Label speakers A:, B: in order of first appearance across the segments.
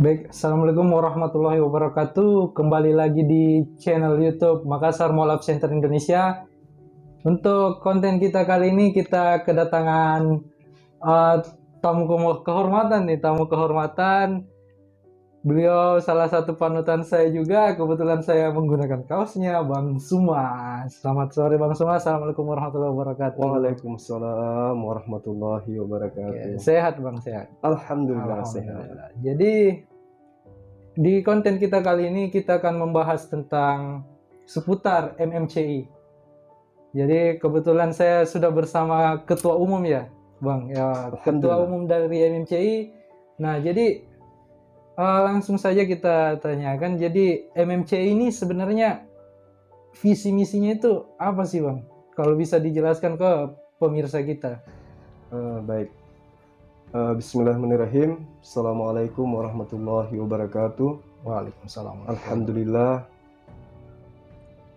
A: Baik, Assalamualaikum warahmatullahi wabarakatuh. Kembali lagi di channel YouTube Makassar Mall Up Center Indonesia. Untuk konten kita kali ini kita kedatangan uh, tamu kehormatan nih, tamu kehormatan. Beliau salah satu panutan saya juga. Kebetulan saya menggunakan kaosnya, Bang Suma. Selamat sore, Bang Suma. Assalamualaikum warahmatullahi wabarakatuh.
B: Waalaikumsalam warahmatullahi wabarakatuh.
A: Oke, sehat, Bang, sehat.
B: Alhamdulillah sehat.
A: Alhamdulillah. Jadi di konten kita kali ini kita akan membahas tentang seputar MMCI. Jadi kebetulan saya sudah bersama ketua umum ya, Bang. Ya, ketua
B: Alhamdulillah.
A: umum dari MMCI. Nah, jadi langsung saja kita tanyakan. Jadi MMCI ini sebenarnya visi misinya itu apa sih, Bang? Kalau bisa dijelaskan ke pemirsa kita.
B: Baik. Bismillahirrahmanirrahim. Assalamualaikum warahmatullahi wabarakatuh.
A: Waalaikumsalam.
B: Alhamdulillah.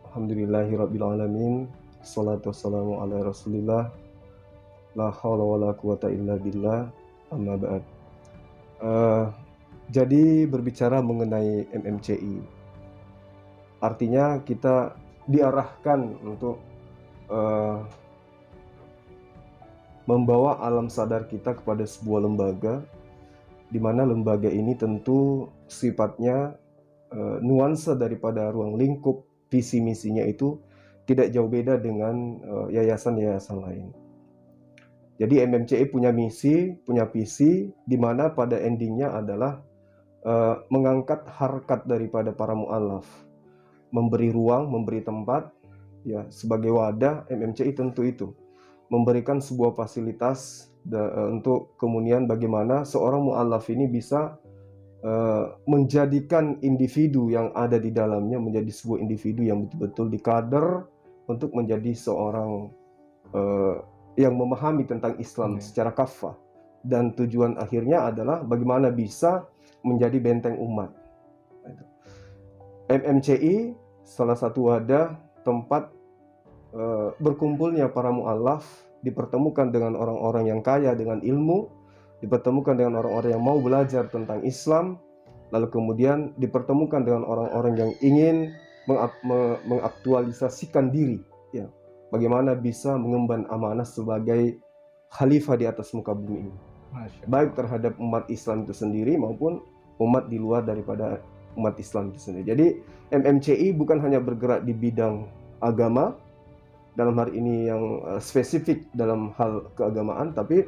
B: Alhamdulillahirabbil alamin. Shalatu wassalamu ala Rasulillah. La haula wala quwata illa billah. Amma ba'd. Jadi berbicara mengenai MMCI, artinya kita diarahkan untuk membawa alam sadar kita kepada sebuah lembaga, di mana lembaga ini tentu sifatnya nuansa daripada ruang lingkup visi misinya itu tidak jauh beda dengan yayasan-yayasan lain. Jadi MMCI punya misi, punya visi, di mana pada endingnya adalah mengangkat harkat daripada para mu'alaf, memberi ruang, memberi tempat, ya sebagai wadah. MMCI tentu itu memberikan sebuah fasilitas untuk kemudian bagaimana seorang mu'alaf ini bisa menjadikan individu yang ada di dalamnya menjadi sebuah individu yang betul-betul dikader untuk menjadi seorang yang memahami tentang Islam secara kafah, dan tujuan akhirnya adalah bagaimana bisa menjadi benteng umat. MMCI salah satu wadah tempat berkumpulnya para mu'alaf, dipertemukan dengan orang-orang yang kaya dengan ilmu, dipertemukan dengan orang-orang yang mau belajar tentang Islam, lalu kemudian dipertemukan dengan orang-orang yang ingin mengaktualisasikan diri, ya, bagaimana bisa mengemban amanah sebagai khalifah di atas muka bumi ini, baik terhadap umat Islam itu sendiri maupun umat di luar daripada umat Islam itu sendiri. Jadi MMCI bukan hanya bergerak di bidang agama, dalam hari ini yang spesifik dalam hal keagamaan, tapi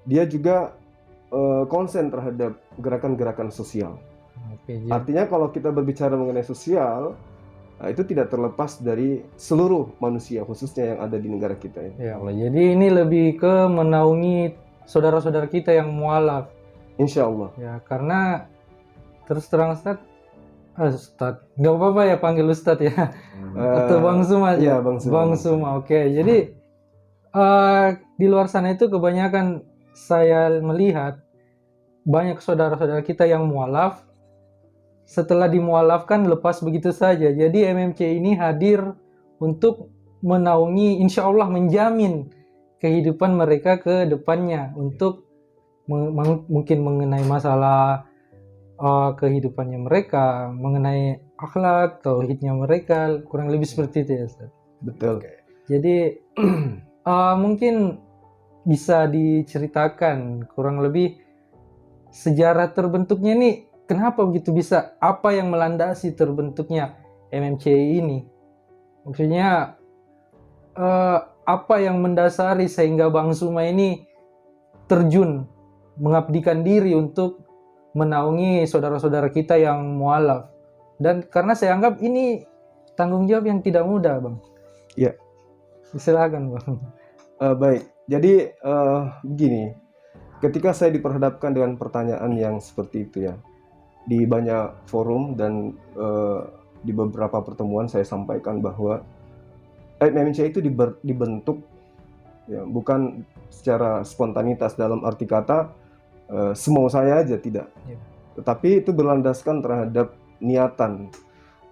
B: dia juga konsen terhadap gerakan-gerakan sosial. Artinya kalau kita berbicara mengenai sosial, itu tidak terlepas dari seluruh manusia, khususnya yang ada di negara kita.
A: Ya Allah, jadi ini lebih ke menaungi saudara-saudara kita yang mualaf.
B: Insya Allah.
A: Ya, karena terus terang Ustadz, nggak apa-apa ya panggil Ustadz ya, atau Bang Suma aja.
B: Ya, Bang Suma.
A: Bang Suma, oke. Jadi di luar sana itu kebanyakan saya melihat banyak saudara-saudara kita yang mualaf. Setelah dimualafkan lepas begitu saja. Jadi MMC ini hadir untuk menaungi, insya Allah menjamin kehidupan mereka ke depannya untuk mungkin mengenai masalah kehidupannya mereka, mengenai akhlak, tauhidnya mereka, kurang lebih seperti itu ya Ustaz.
B: Betul.
A: Jadi mungkin bisa diceritakan kurang lebih sejarah terbentuknya nih, kenapa begitu bisa, apa yang melandasi terbentuknya MMCI ini? Maksudnya apa yang mendasari sehingga Bang Suma ini terjun mengabdikan diri untuk menaungi saudara-saudara kita yang mualaf, dan karena saya anggap ini tanggung jawab yang tidak mudah, Bang.
B: Iya.
A: Silakan, Bang.
B: Baik, jadi begini, ketika saya diperhadapkan dengan pertanyaan yang seperti itu ya, di banyak forum dan di beberapa pertemuan saya sampaikan bahwa MMCI itu dibentuk ya, bukan secara spontanitas dalam arti kata semau saya aja, tidak. Tetapi itu berlandaskan terhadap niatan.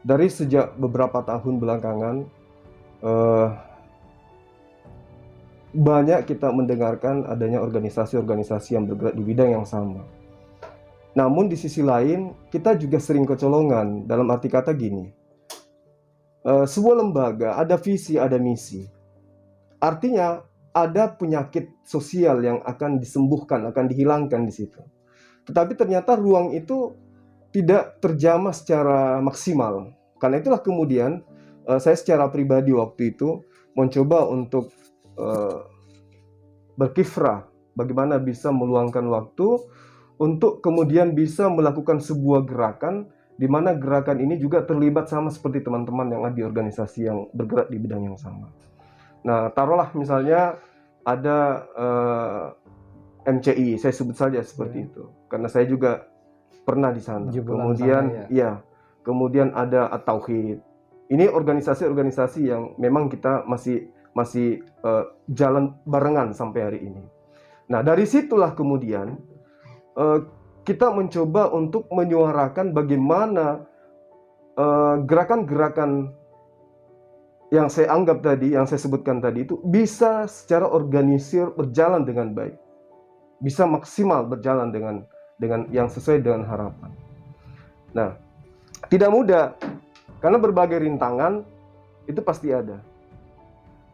B: Dari sejak beberapa tahun belakangan banyak kita mendengarkan adanya organisasi-organisasi yang bergerak di bidang yang sama. Namun di sisi lain kita juga sering kecolongan, dalam arti kata gini, sebuah lembaga ada visi, ada misi. Artinya ada penyakit sosial yang akan disembuhkan, akan dihilangkan di situ. Tetapi ternyata ruang itu tidak terjamah secara maksimal. Karena itulah kemudian saya secara pribadi waktu itu mencoba untuk berkifrah, bagaimana bisa meluangkan waktu untuk kemudian bisa melakukan sebuah gerakan, di mana gerakan ini juga terlibat sama seperti teman-teman yang ada di organisasi yang bergerak di bidang yang sama. Nah, taruhlah misalnya ada MCI, saya sebut saja seperti itu, karena saya juga pernah di sana. Kemudian, kemudian ada At-Tauhid. Ini organisasi-organisasi yang memang kita masih jalan barengan sampai hari ini. Nah, dari situlah kemudian kita mencoba untuk menyuarakan bagaimana gerakan-gerakan yang saya anggap tadi, yang saya sebutkan tadi itu bisa secara organisir berjalan dengan baik, bisa maksimal berjalan dengan yang sesuai dengan harapan. Nah, tidak mudah karena berbagai rintangan itu pasti ada,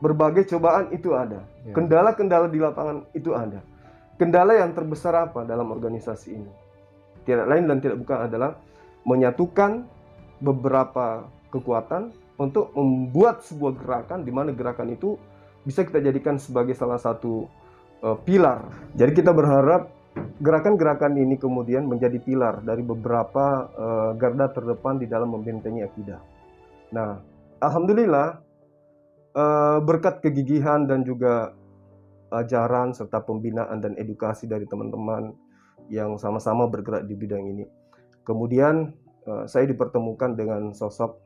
B: berbagai cobaan itu ada, kendala-kendala di lapangan itu ada. Kendala yang terbesar apa dalam organisasi ini? Tidak lain dan tidak bukan adalah menyatukan beberapa kekuatan untuk membuat sebuah gerakan, di mana gerakan itu bisa kita jadikan sebagai salah satu pilar. Jadi kita berharap gerakan-gerakan ini kemudian menjadi pilar dari beberapa garda terdepan di dalam membentengi akidah. Nah, alhamdulillah berkat kegigihan dan juga ajaran serta pembinaan dan edukasi dari teman-teman yang sama-sama bergerak di bidang ini, kemudian saya dipertemukan dengan sosok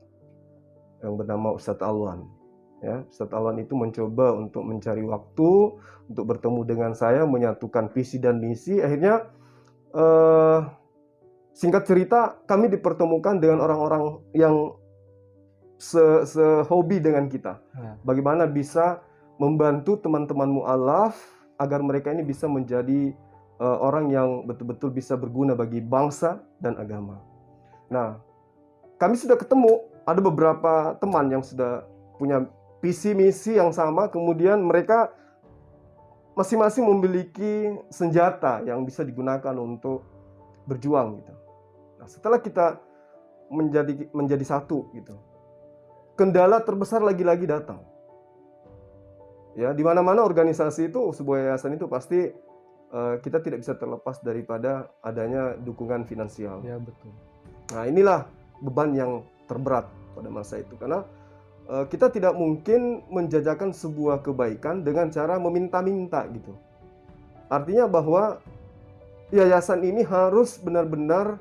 B: yang bernama Ustadz Alwan. Ya, Ustadz Alwan itu mencoba untuk mencari waktu untuk bertemu dengan saya, menyatukan visi dan misi. Akhirnya singkat cerita, kami dipertemukan dengan orang-orang yang sehobi dengan kita. Bagaimana bisa membantu teman-teman mu'alaf agar mereka ini bisa menjadi orang yang betul-betul bisa berguna bagi bangsa dan agama. Nah, kami sudah ketemu, ada beberapa teman yang sudah punya visi misi yang sama, kemudian mereka masing-masing memiliki senjata yang bisa digunakan untuk berjuang gitu. Nah, setelah kita menjadi satu gitu, kendala terbesar lagi-lagi datang. Ya, di mana-mana organisasi itu, sebuah yayasan itu pasti kita tidak bisa terlepas daripada adanya dukungan finansial.
A: Ya, betul.
B: Nah, inilah beban yang terberat pada masa itu, karena kita tidak mungkin menjajakan sebuah kebaikan dengan cara meminta-minta gitu. Artinya bahwa yayasan ini harus benar-benar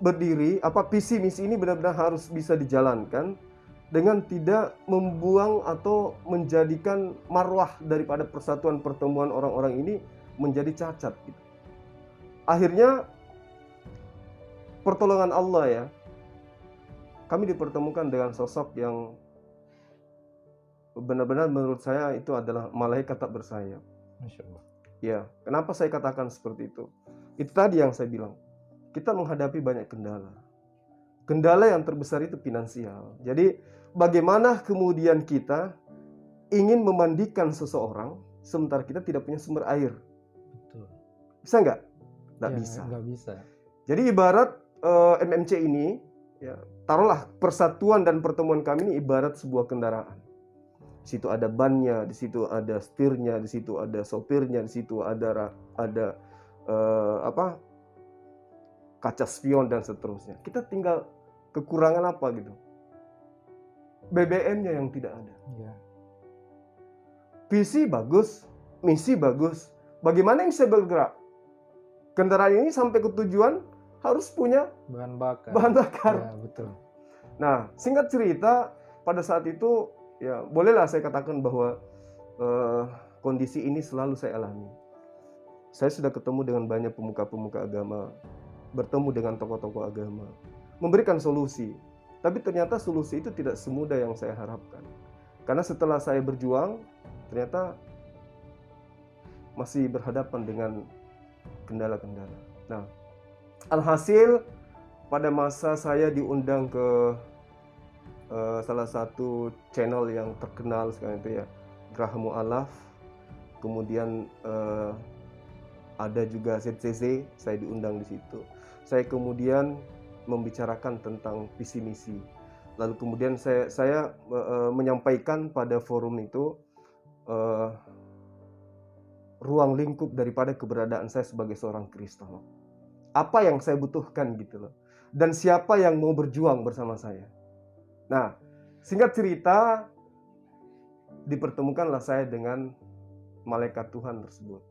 B: berdiri, visi misi ini benar-benar harus bisa dijalankan dengan tidak membuang atau menjadikan marwah daripada persatuan pertemuan orang-orang ini menjadi cacat gitu. Akhirnya pertolongan Allah ya, kami dipertemukan dengan sosok yang benar-benar menurut saya itu adalah malaikat tak bersayap.
A: Masya Allah.
B: Ya, kenapa saya katakan seperti itu? Itu tadi yang saya bilang, kita menghadapi banyak kendala. Kendala yang terbesar itu finansial. Jadi bagaimana kemudian kita ingin memandikan seseorang sementara kita tidak punya sumber air?
A: Betul.
B: Bisa nggak? Nggak bisa.
A: Nggak bisa.
B: Jadi ibarat MMC ini, ya, taruhlah persatuan dan pertemuan kami ini ibarat sebuah kendaraan. Di situ ada bannya, di situ ada setirnya, di situ ada sopirnya, di situ ada kaca spion dan seterusnya. Kita tinggal kekurangan apa gitu? BBM-nya yang tidak ada.
A: Ya.
B: Visi bagus, misi bagus. Bagaimana yang bisa bergerak? Kendaraan ini sampai ke tujuan harus punya
A: bahan bakar. Ya, betul.
B: Nah, singkat cerita, pada saat itu ya bolehlah saya katakan bahwa kondisi ini selalu saya alami. Saya sudah ketemu dengan banyak pemuka-pemuka agama, bertemu dengan tokoh-tokoh agama, memberikan solusi. Tapi ternyata solusi itu tidak semudah yang saya harapkan. Karena setelah saya berjuang, ternyata masih berhadapan dengan kendala-kendala. Nah, Alhasil pada masa saya diundang ke salah satu channel yang terkenal sekarang itu ya, Geraha Mu'alaf. Kemudian ada juga ZCC, saya diundang di situ. Saya kemudian membicarakan tentang visi misi. Lalu kemudian saya menyampaikan pada forum itu ruang lingkup daripada keberadaan saya sebagai seorang Kristen. Apa yang saya butuhkan gitu loh. Dan siapa yang mau berjuang bersama saya. Nah, singkat cerita, dipertemukanlah saya dengan malaikat Tuhan tersebut.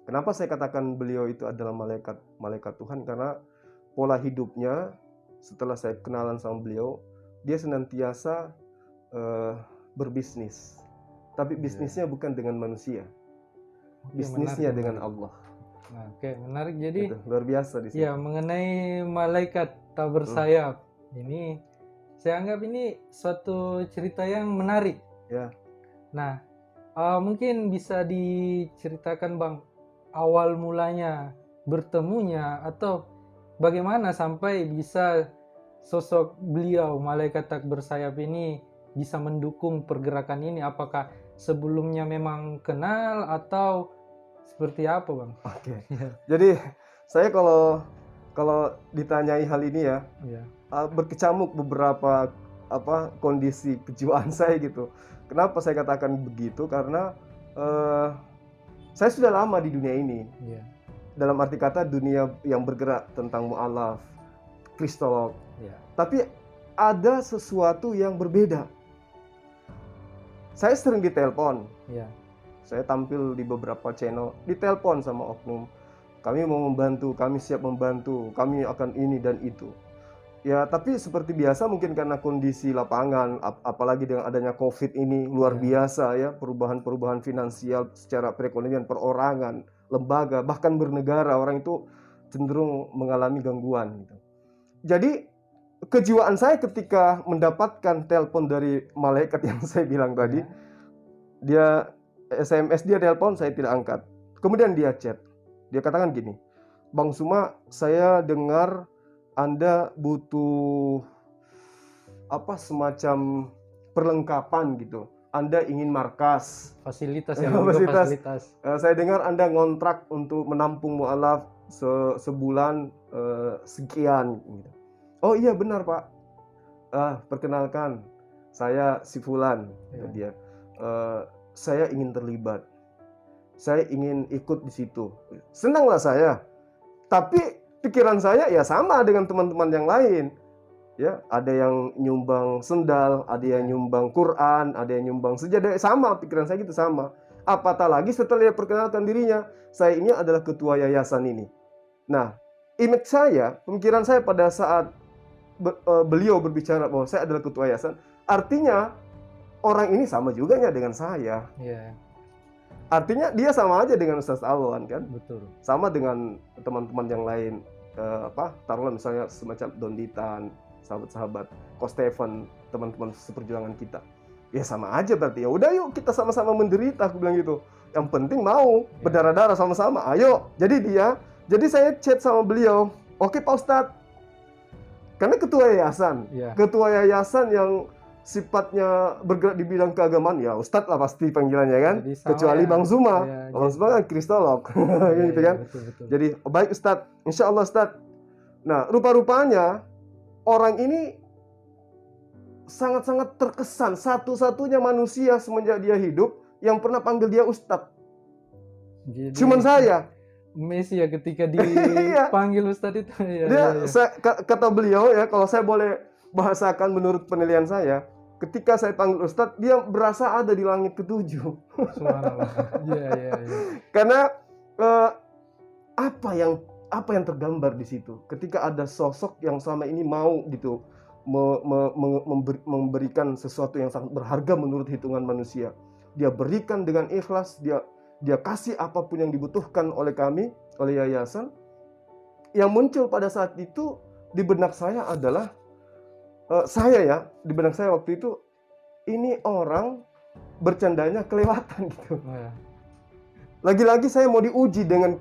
B: Kenapa saya katakan beliau itu adalah malaikat Tuhan? Karena pola hidupnya setelah saya kenalan sama beliau, dia senantiasa berbisnis. Tapi bisnisnya bukan dengan manusia. Bisnisnya dengan Allah.
A: Nah, oke, menarik. Jadi
B: itu, luar biasa di sini.
A: Ya, mengenai malaikat tak bersayap. Ini saya anggap ini suatu cerita yang menarik.
B: Ya.
A: Nah, mungkin bisa diceritakan Bang, awal mulanya bertemunya atau bagaimana sampai bisa sosok beliau malaikat tak bersayap ini bisa mendukung pergerakan ini? Apakah sebelumnya memang kenal atau seperti apa Bang?
B: Oke. Jadi saya kalau ditanyai hal ini ya, berkecamuk beberapa kondisi kejiwaan saya gitu. Kenapa saya katakan begitu? Karena saya sudah lama di dunia ini. Dalam arti kata dunia yang bergerak tentang mu'alaf, kristolog. Tapi ada sesuatu yang berbeda. Saya sering ditelepon. Saya tampil di beberapa channel, ditelepon sama oknum. Kami mau membantu, kami siap membantu, kami akan ini dan itu. Ya, tapi seperti biasa mungkin karena kondisi lapangan, apalagi dengan adanya COVID ini luar biasa ya, perubahan-perubahan finansial secara perekonomian, perorangan, lembaga, bahkan bernegara, orang itu cenderung mengalami gangguan gitu. Jadi kejiwaan saya ketika mendapatkan telepon dari malaikat yang saya bilang tadi, dia SMS, dia telepon, saya tidak angkat. Kemudian dia chat. Dia katakan gini, Bang Suma, saya dengar Anda butuh semacam perlengkapan gitu. Anda ingin markas.
A: Fasilitas.
B: Saya dengar Anda ngontrak untuk menampung mu'alaf sebulan sekian. Gitu. Oh iya benar Pak. Perkenalkan, saya si Fulan. Dia. Saya ingin terlibat, saya ingin ikut di situ. Senanglah saya, tapi pikiran saya ya sama dengan teman-teman yang lain. Ya, ada yang nyumbang sendal, ada yang nyumbang Quran, ada yang nyumbang sejadah. Sama pikiran saya gitu sama. Apatah lagi setelah dia perkenalkan dirinya, saya ini adalah ketua yayasan ini. Nah, image saya, pemikiran saya pada saat beliau berbicara bahwa saya adalah ketua yayasan, artinya orang ini sama juga dengan saya. Artinya dia sama aja dengan Ustaz Alwan kan?
A: Betul.
B: Sama dengan teman-teman yang lain. Taruhlah misalnya semacam Don Ditan, sahabat-sahabat, Ko Stephen, teman-teman seperjuangan kita. Ya sama aja berarti. Ya udah yuk kita sama-sama menderita, aku bilang gitu. Yang penting mau berdarah-darah sama-sama. Ayo. Jadi saya chat sama beliau. Oke Pak Ustadz. Karena ketua yayasan. Ketua yayasan yang sifatnya bergerak di bidang keagamaan, ya Ustadz lah pasti panggilannya kan. Kecuali Bang Suma. Bang Suma kan kristolog. Gitu kan.
A: Betul.
B: Jadi baik Ustadz, insya Allah Ustadz. Nah rupa-rupanya orang ini sangat-sangat terkesan, satu-satunya manusia semenjak dia hidup yang pernah panggil dia Ustadz. Cuman saya.
A: Messi ya ketika dipanggil Ustadz itu.
B: Kata beliau ya, kalau saya boleh bahasakan menurut penilaian saya, ketika saya panggil Ustadz, dia berasa ada di langit ke-7.
A: Subhanallah.
B: Karena apa yang tergambar di situ? Ketika ada sosok yang selama ini mau gitu memberikan sesuatu yang sangat berharga menurut hitungan manusia, dia berikan dengan ikhlas, dia kasih apapun yang dibutuhkan oleh kami, oleh yayasan. Yang muncul pada saat itu di benak saya adalah di benak saya waktu itu, ini orang bercandanya kelewatan gitu. Lagi-lagi saya mau diuji dengan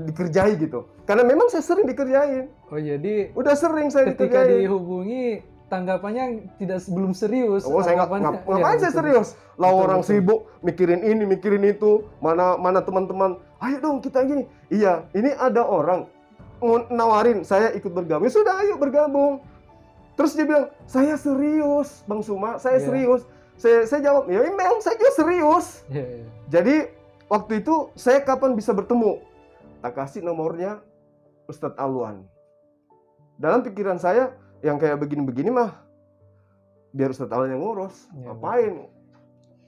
B: dikerjai gitu. Karena memang saya sering dikerjain.
A: Oh, jadi
B: Udah sering saya
A: ketika
B: dikerjain.
A: dihubungi tanggapannya belum serius.
B: Oh, saya ngapain saya serius? Lah orang sibuk mikirin ini, mikirin itu. Mana teman-teman, ayo dong kita gini. Iya, ini ada orang mau nawarin saya ikut bergabung. Sudah, ayo bergabung. Terus dia bilang, saya serius, Bang Suma, saya serius. Saya jawab, ya memang saya juga serius. Jadi waktu itu saya kapan bisa bertemu? Tak kasih nomornya Ustadz Alwan. Dalam pikiran saya, yang kayak begini-begini mah biar Ustadz Alwan yang ngurus. Ngapain?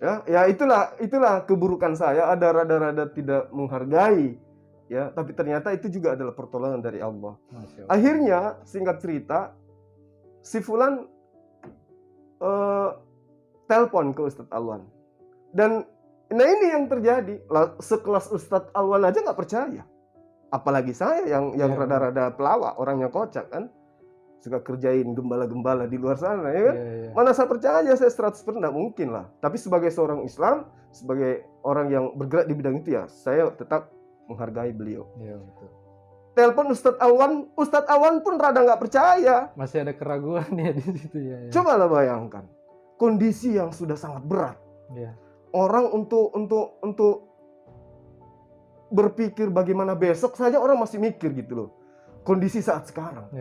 B: Ya itulah keburukan saya, ada rada-rada tidak menghargai. Ya, tapi ternyata itu juga adalah pertolongan dari Allah. Akhirnya, singkat cerita, si Fulan telepon ke Ustadz Alwan. Dan nah ini yang terjadi. Sekelas Ustadz Alwan aja nggak percaya. Apalagi saya yang rada-rada pelawak, orangnya kocak kan. Suka kerjain gembala-gembala di luar sana, ya kan? Mana saya percaya, saya 100% nggak mungkin lah. Tapi sebagai seorang Islam, sebagai orang yang bergerak di bidang itu ya, saya tetap menghargai beliau.
A: Betul.
B: Telepon Ustadz Alwan pun rada nggak percaya.
A: Masih ada keraguan ya di situ ya.
B: Cobalah bayangkan kondisi yang sudah sangat berat. Orang untuk berpikir bagaimana besok saja orang masih mikir gitu loh. Kondisi saat sekarang.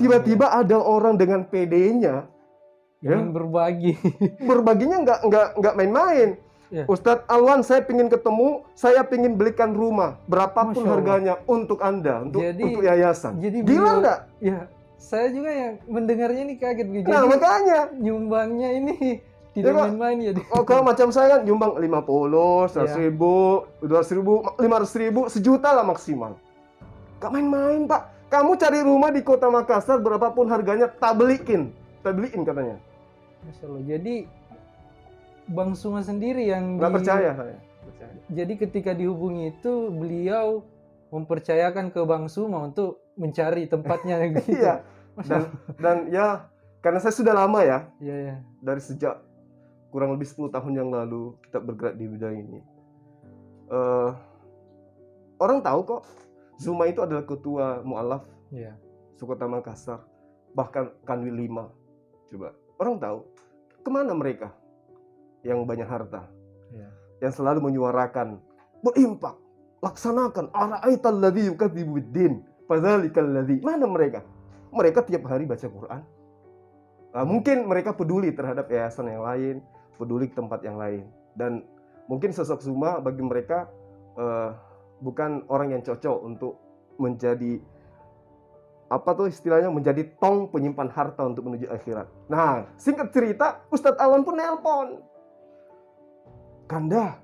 B: Tiba-tiba ada orang dengan PD-nya
A: ingin berbagi.
B: Berbaginya nggak main-main. Ustadz Alwan, saya pingin ketemu, saya pingin belikan rumah berapapun harganya untuk Anda, untuk yayasan.
A: Jadi
B: gila nggak?
A: Ya, saya juga yang mendengarnya ini kaget. Jadi
B: nah makanya
A: nyumbangnya ini tidak main-main ya.
B: Oh, kalau macam saya kan nyumbang 50, 100.000, 200.000, 500.000, sejuta lah maksimal. Gak main-main, Pak. Kamu cari rumah di Kota Makassar berapapun harganya, tak beliin katanya.
A: Masya Allah. Jadi Bang Suma sendiri yang
B: nggak percaya saya.
A: Jadi ketika dihubungi itu beliau mempercayakan ke Bang Suma untuk mencari tempatnya gitu.
B: Iya. Dan ya karena saya sudah lama ya. Dari sejak kurang lebih 10 tahun yang lalu kita bergerak di bidang ini. Orang tahu kok Zuma itu adalah ketua mu'alaf Sekota Makassar, bahkan Kanwil 5. Coba orang tahu kemana mereka yang banyak harta, yang selalu menyuarakan berimpak, laksanakan ara'aital ladzi yukadzibu biddin fadzalikal ladzi. Mana mereka? Mereka tiap hari baca Quran. Mungkin mereka peduli terhadap yayasan yang lain, peduli tempat yang lain, dan mungkin sosok Zuma bagi mereka bukan orang yang cocok untuk menjadi menjadi tong penyimpan harta untuk menuju akhirat. Nah, singkat cerita, Ustadz Alwan pun nelpon. Kanda,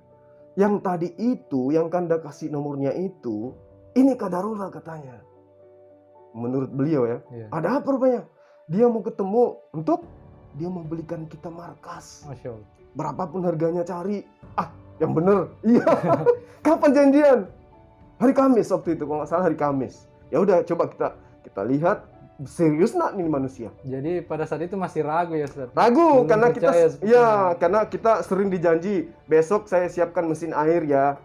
B: yang tadi itu, yang Kanda kasih nomornya itu, ini kadarullah katanya. Menurut beliau ya, ada apa rupanya? Dia mau ketemu dia mau belikan kita markas.
A: Masya Allah.
B: Berapapun harganya cari. Yang bener. Iya. Kapan janjian? Hari Kamis waktu itu, kalau nggak salah hari Kamis. Ya udah, coba kita lihat serius nak nih manusia.
A: Jadi pada saat itu masih ragu ya, Ustaz?
B: Ragu. Belum karena karena kita sering dijanji besok saya siapkan mesin air ya.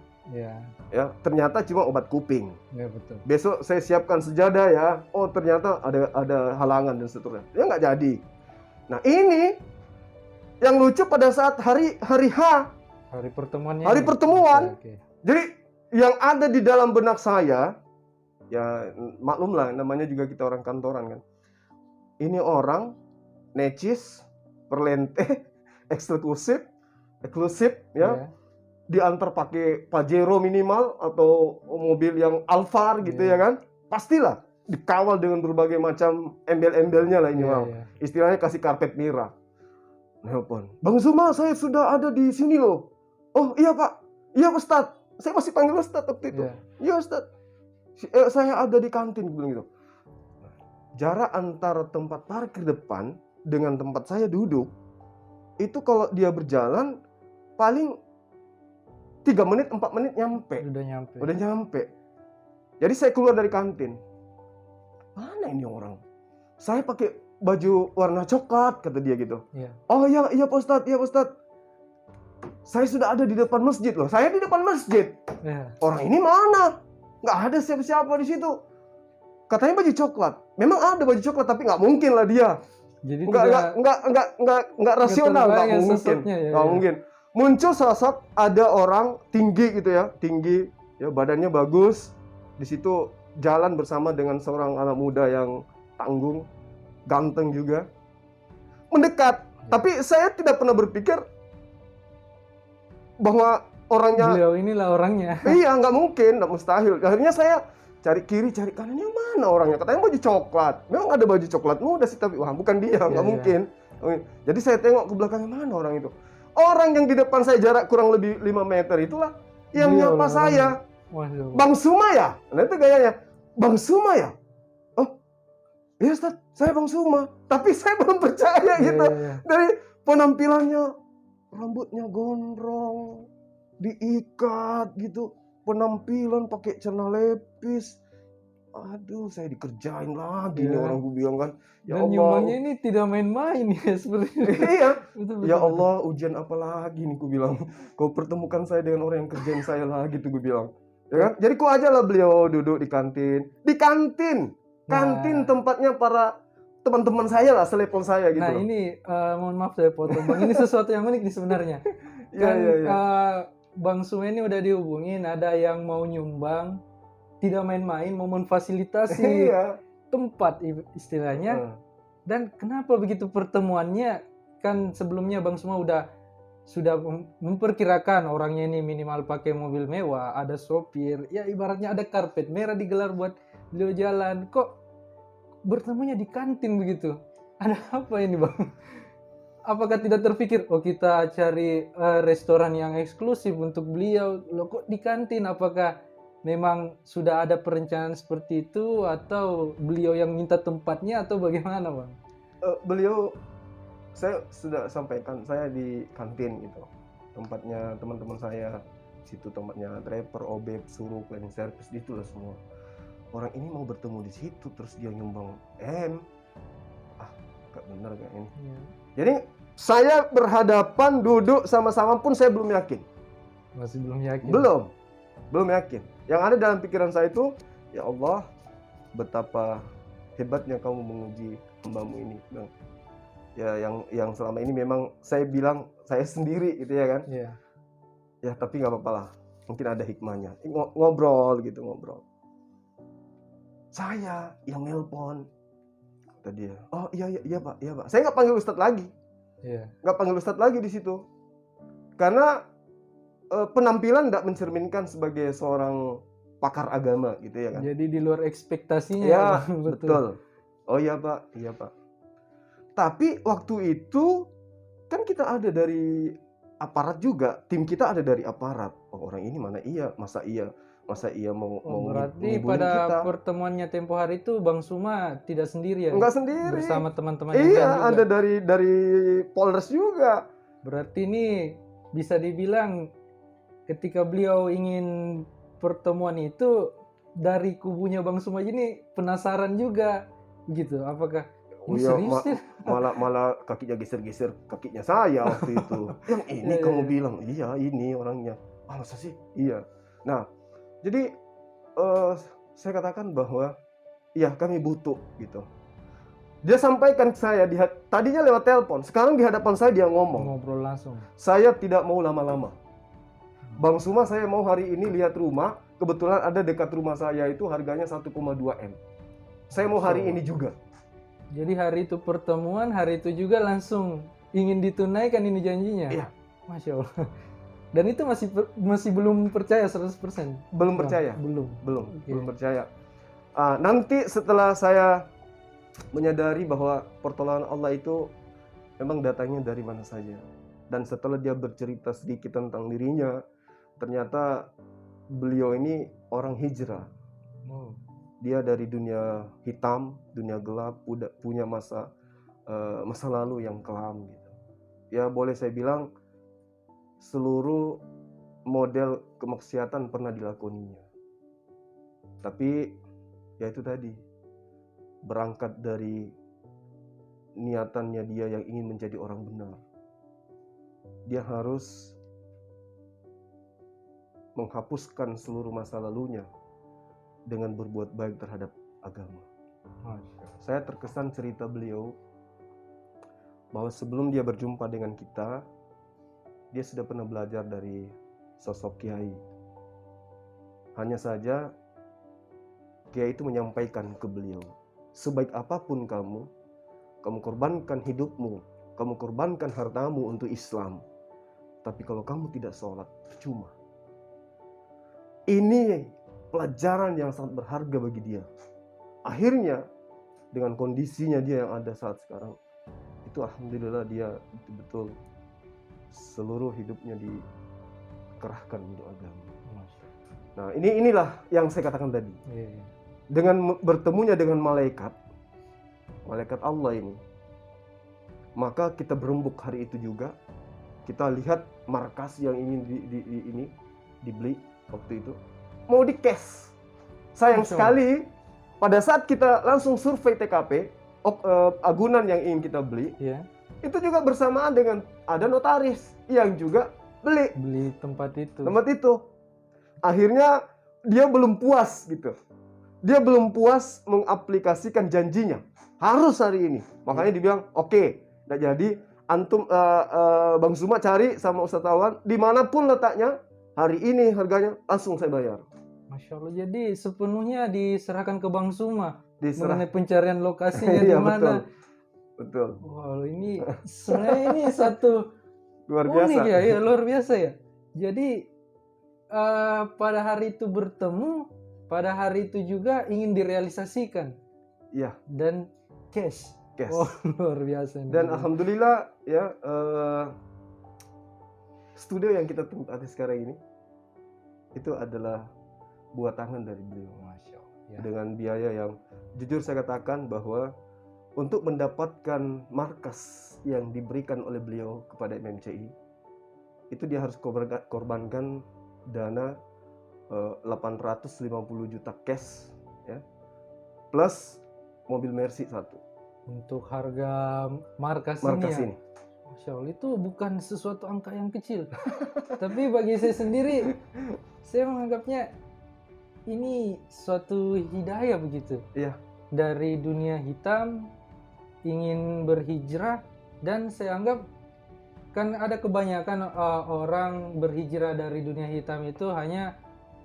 B: Ya, ternyata cuma obat kuping.
A: Ya, betul.
B: Besok saya siapkan sejadah ya. Oh, ternyata ada halangan dan seterusnya. Ya nggak jadi. Nah, ini yang lucu pada saat hari H. Hari pertemuannya. Hari pertemuan. Okay. Jadi yang ada di dalam benak saya, ya maklum lah, namanya juga kita orang kantoran kan. Ini orang necis, perlente, eksklusif ya. Diantar pakai Pajero minimal atau mobil yang Alphard gitu ya kan. Pastilah dikawal dengan berbagai macam embel-embelnya lah ini orang. Istilahnya kasih karpet merah. Nelpon. Bang Zuma, saya sudah ada di sini loh. Oh iya Pak. Iya Ustadz. Saya masih panggil Ustadz waktu itu. Iya Ustadz. Saya ada di kantin bilang gitu. Jarak antara tempat parkir depan dengan tempat saya duduk itu kalau dia berjalan paling 3 menit, 4 menit nyampe. Udah nyampe. Jadi saya keluar dari kantin. Mana ini orang? Saya pakai baju warna coklat, kata dia gitu. Oh iya Pak Ustadz, iya Pak Ustadz. Saya sudah ada di depan masjid loh. Saya di depan masjid.
A: Ya.
B: Orang ini mana? Nggak ada siapa-siapa di situ. Katanya baju coklat. Memang ada baju coklat, tapi nggak mungkin lah dia.
A: Jadi
B: Nggak rasional, nggak
A: terbayang
B: mungkin.
A: sosoknya, ya,
B: Nggak
A: ya.
B: mungkin. Muncul sosok ada orang tinggi gitu ya, tinggi, ya badannya bagus. Di situ jalan bersama dengan seorang anak muda yang tanggung, ganteng juga. Mendekat. Tapi saya tidak pernah berpikir bahwa orangnya,
A: Beliau inilah orangnya.
B: iya nggak mungkin, nggak mustahil. Akhirnya saya cari kiri, cari kanan, yang mana orangnya? Katanya baju coklat. Memang ada baju coklat muda sih, tapi wah bukan dia, nggak mungkin. Jadi saya tengok ke belakangnya, mana orang itu? Orang yang di depan saya jarak kurang lebih 5 meter itulah yang
A: Beliau
B: nyapa
A: lah
B: saya.
A: orangnya.
B: Bang Suma ya? Nah itu gayanya. Bang Suma ya? Oh, iya Ustaz, saya Bang Suma. Tapi saya belum percaya gitu. Dari penampilannya, rambutnya gondrong, diikat gitu, penampilan pakai celana lepis. Aduh, saya dikerjain lagi nih orang, gue bilang kan. Ya
A: Dan
B: Allah.
A: nyumbangnya ini tidak main-main ya seperti itu.
B: Iya.
A: Betul,
B: Ya Allah, ujian apa lagi nih, gue bilang. Kau pertemukan saya dengan orang yang kerjain saya lagi tuh, gue bilang. Ya kan? Jadi ku aja lah beliau duduk di kantin. Di kantin. Kantin tempatnya para teman-teman saya lah, selevel saya gitu.
A: Nah ini, mohon maaf saya potong Bang, ini sesuatu yang unik nih sebenarnya. Kan Bang Suma ini udah dihubungin, ada yang mau nyumbang, tidak main-main, mau memfasilitasi tempat istilahnya. Dan kenapa begitu pertemuannya? Kan sebelumnya Bang Suma sudah memperkirakan orangnya ini minimal pakai mobil mewah, ada sopir, ya ibaratnya ada karpet merah digelar buat beliau jalan. Kok bertemunya di kantin begitu? Ada apa ini Bang? Apakah tidak terpikir, oh kita cari restoran yang eksklusif untuk beliau, loh kok di kantin? Apakah memang sudah ada perencanaan seperti itu, atau beliau yang minta tempatnya, atau bagaimana Bang?
B: Beliau, saya sudah sampaikan, saya di kantin gitu, tempatnya teman-teman saya, situ tempatnya driver, obek, suruh, cleaning service, itulah semua. Orang ini mau bertemu di situ, terus dia nyumbang gak benar kayak ini. Jadi saya berhadapan duduk sama-sama pun saya belum yakin.
A: Masih belum yakin?
B: Belum yakin. Yang ada dalam pikiran saya itu, ya Allah, betapa hebatnya kamu menguji hambamu ini. Ya yang selama ini memang saya bilang saya sendiri gitu ya kan. Ya tapi nggak apa-apa lah, mungkin ada hikmahnya. Ngobrol. Saya yang nelpon, kata dia, oh iya pak. Saya nggak panggil Ustadz lagi. Nggak panggil Ustadz lagi di situ, karena penampilan tidak mencerminkan sebagai seorang pakar agama gitu ya kan.
A: Jadi di luar ekspektasinya.
B: Ya betul. Oh iya pak. Tapi waktu itu kan kita ada dari aparat juga, tim kita ada dari aparat. Oh orang ini mana iya, masa iya mau
A: berarti pada kita. Pertemuannya tempo hari itu Bang Suma tidak sendiri ya?
B: Enggak sendiri.
A: Bersama teman-teman
B: yang lain juga. Ada dari Polres juga.
A: Berarti ini bisa dibilang ketika beliau ingin pertemuan itu, dari kubunya Bang Suma ini penasaran juga gitu. Apakah ini serius sih?
B: Malah kakinya geser-geser kakinya saya waktu itu. Yang ini kamu bilang, iya ini orangnya. Masa sih? Iya. Nah, jadi saya katakan bahwa iya kami butuh gitu. Dia sampaikan ke saya, tadinya lewat telepon, sekarang di hadapan saya dia
A: ngobrol langsung.
B: Saya tidak mau lama-lama. Bang Suma, saya mau hari ini lihat rumah, kebetulan ada dekat rumah saya itu harganya 1,2 M. Saya mau hari ini juga.
A: Jadi hari itu pertemuan, hari itu juga langsung ingin ditunaikan ini janjinya.
B: Iya.
A: Masya Allah. Dan itu masih belum percaya 100%?
B: Belum percaya. Belum percaya. Nanti setelah saya menyadari bahwa pertolongan Allah itu memang datangnya dari mana saja. Dan setelah dia bercerita sedikit tentang dirinya, ternyata beliau ini orang hijrah. Dia dari dunia hitam, dunia gelap, punya masa lalu yang kelam gitu. Ya boleh saya bilang seluruh model kemaksiatan pernah dilakoninya. Tapi ya itu tadi, berangkat dari niatannya dia yang ingin menjadi orang benar. Dia harus menghapuskan seluruh masa lalunya dengan berbuat baik terhadap agama. Saya terkesan cerita beliau bahwa sebelum dia berjumpa dengan kita, dia sudah pernah belajar dari sosok kiai. Hanya saja kiai itu menyampaikan ke beliau, sebaik apapun kamu korbankan hidupmu, kamu korbankan hartamu untuk Islam, tapi kalau kamu tidak sholat, percuma. Ini pelajaran yang sangat berharga bagi dia. Akhirnya dengan kondisinya dia yang ada saat sekarang, itu alhamdulillah dia betul-betul seluruh hidupnya dikerahkan untuk agama. Nah, inilah yang saya katakan tadi. Dengan bertemunya dengan malaikat Allah ini, maka kita berembuk hari itu juga. Kita lihat markas yang ingin dibeli waktu itu mau di cash. Sayang sekali pada saat kita langsung survei TKP agunan yang ingin kita beli, itu juga bersamaan dengan ada notaris yang juga beli
A: tempat itu.
B: Akhirnya dia belum puas gitu. Dia belum puas mengaplikasikan janjinya. Harus hari ini. Makanya dibilang, oke, nggak jadi. Antum, Bang Suma cari sama Ustadz Awan, dimanapun letaknya, hari ini harganya langsung saya bayar.
A: Masya Allah, jadi sepenuhnya diserahkan ke Bang Suma mengenai pencarian lokasinya di mana.
B: Betul.
A: Wow, ini sebenarnya ini satu
B: luar biasa.
A: Unik ya, luar biasa ya. Jadi pada hari itu bertemu, pada hari itu juga ingin direalisasikan.
B: Iya.
A: Dan cash. Oh, luar biasa.
B: Dan alhamdulillah ya, studio yang kita tempati sekarang ini itu adalah buat tangan dari beliau. Masya Allah. Ya. Dengan biaya yang jujur saya katakan bahwa untuk mendapatkan markas yang diberikan oleh beliau kepada MMCI, itu dia harus korbankan dana 850 juta cash ya, plus mobil Mercy 1
A: untuk harga markas ini. Masya Allah, itu bukan sesuatu angka yang kecil. Tapi bagi saya sendiri, saya menganggapnya ini suatu hidayah begitu.
B: Iya.
A: Dari dunia hitam ingin berhijrah, dan saya anggap kan ada kebanyakan orang berhijrah dari dunia hitam itu hanya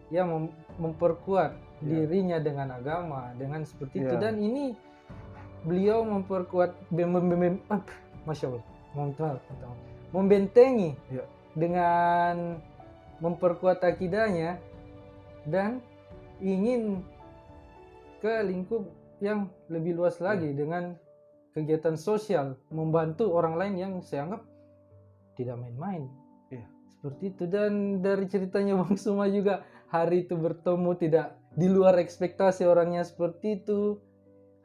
A: ya memperkuat dirinya dengan agama, dengan seperti itu. Dan ini beliau memperkuat, Masya Allah, membentengi dengan memperkuat akidahnya dan ingin ke lingkup yang lebih luas lagi dengan kegiatan sosial, membantu orang lain yang saya anggap tidak main-main. Seperti itu. Dan dari ceritanya Bang Suma juga, hari itu bertemu tidak di luar ekspektasi orangnya seperti itu.